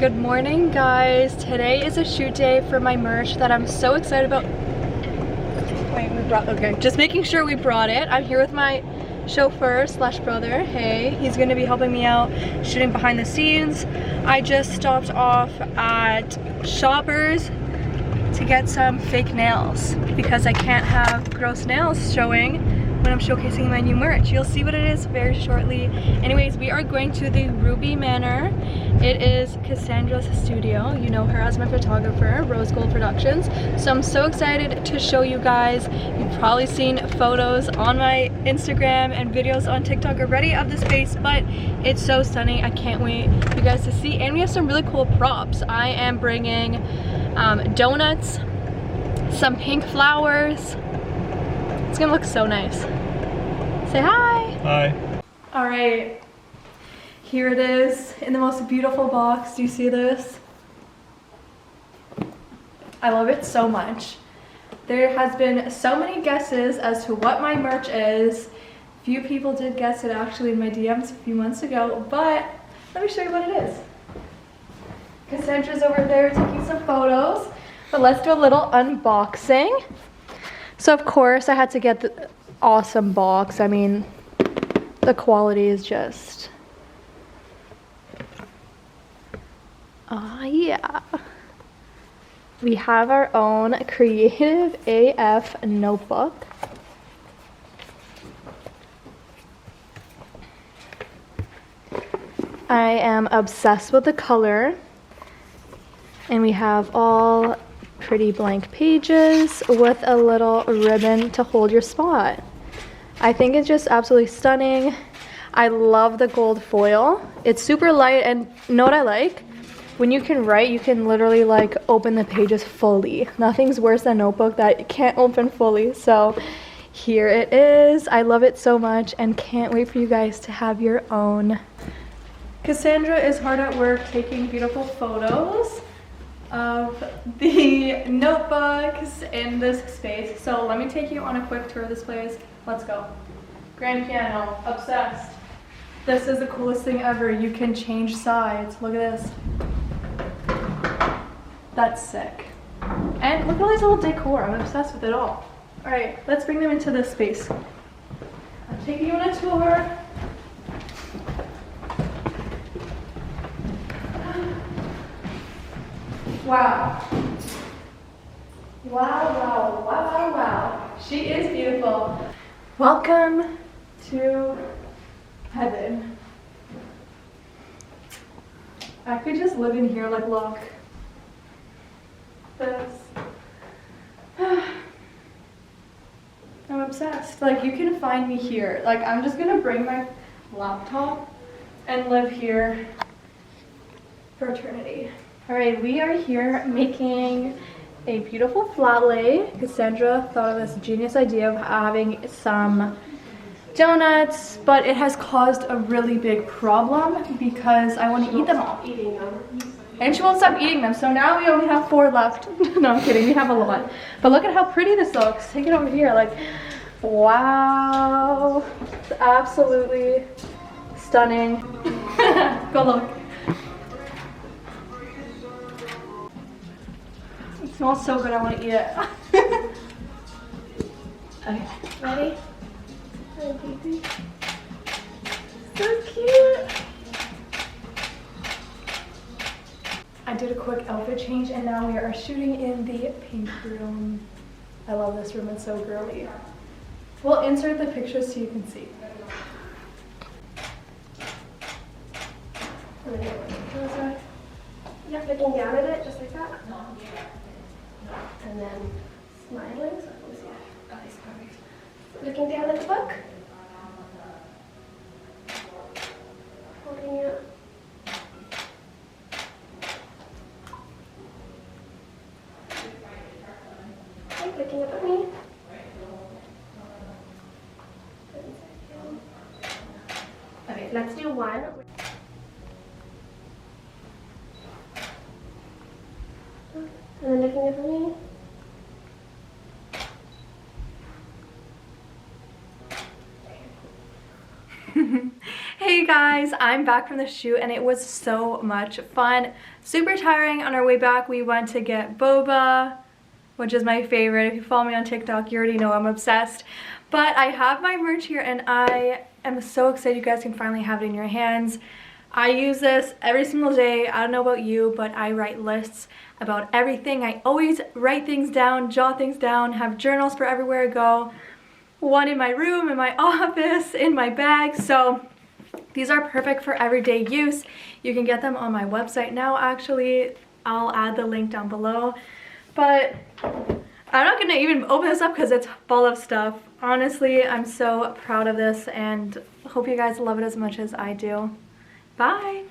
Good morning, guys. Today is a shoot day for my merch that I'm so excited about. Wait, okay, just making sure we brought it. I'm here with my chauffeur slash brother. Hey, he's gonna be helping me out shooting behind the scenes. I just stopped off at Shoppers to get some fake nails because I can't have gross nails showing when I'm showcasing my new merch. You'll see what it is very shortly. Anyways, we are going to the Ruby Manor. It is Cassandra's studio. You know her as my photographer, Rose Gold Productions. So I'm so excited to show you guys. You've probably seen photos on my Instagram and videos on TikTok already of the space, but it's so stunning. I can't wait for you guys to see. And we have some really cool props. I am bringing donuts, some pink flowers. It's gonna look so nice. Say hi. Hi. All right, here it is in the most beautiful box. Do you see this? I love it so much. There has been so many guesses as to what my merch is. Few people did guess it actually in my DMs a few months ago, but let me show you what it is. Cassandra's over there taking some photos, but let's do a little unboxing. So of course I had to get the awesome box. I mean, the quality is just, yeah. We have our own Creative AF notebook. I am obsessed with the color. And we have all pretty blank pages with a little ribbon to hold your spot. I think it's just absolutely stunning. I love the gold foil. It's super light, and you know what I like? When you can write, you can literally like open the pages fully. Nothing's worse than a notebook that you can't open fully. So here it is. I love it so much and can't wait for you guys to have your own. Cassandra is hard at work taking beautiful photos of the notebooks in this space. So let me take you on a quick tour of this place. Let's go. Grand piano, obsessed. This is the coolest thing ever. You can change sides. Look at this. That's sick. And look at all these little decor. I'm obsessed with it all. All right, let's bring them into this space. I'm taking you on a tour. Wow. Wow, wow, wow, wow. She is beautiful. Welcome to heaven. I could just live in here, like, look. This. I'm obsessed. Like, you can find me here. Like, I'm just gonna bring my laptop and live here for eternity. All right, we are here making a beautiful flat lay. Cassandra thought of this genius idea of having some donuts, but it has caused a really big problem because I want to eat them all. And she won't stop eating them, so now we only have 4 left. No, I'm kidding, we have a lot. But look at how pretty this looks. Take it over here, like, wow. It's absolutely stunning. Go look. It smells so good, I want to eat it. Okay, ready? So cute. I did a quick outfit change and now we are shooting in the pink room. I love this room, it's so girly. We'll insert the pictures so you can see. Yeah, looking down at it, just like that. And then smiling. So let me see. Oh, this is perfect. Looking down at the book. Holding it. Okay, looking up at me. Okay, let's do one. And then looking up at me. Hey guys, I'm back from the shoot and it was so much fun. Super tiring. On our way back we went to get boba, which is my favorite. If you follow me on TikTok, you already know I'm obsessed. But I have my merch here and I am so excited you guys can finally have it in your hands. I use this every single day. I don't know about you, but I write lists about everything. I always write things down, jot things down, have journals for everywhere I go. One in my room, in my office, in my bag. So these are perfect for everyday use. You can get them on my website now, actually. I'll add the link down below. But I'm not gonna even open this up because it's full of stuff. Honestly, I'm so proud of this and hope you guys love it as much as I do. Bye!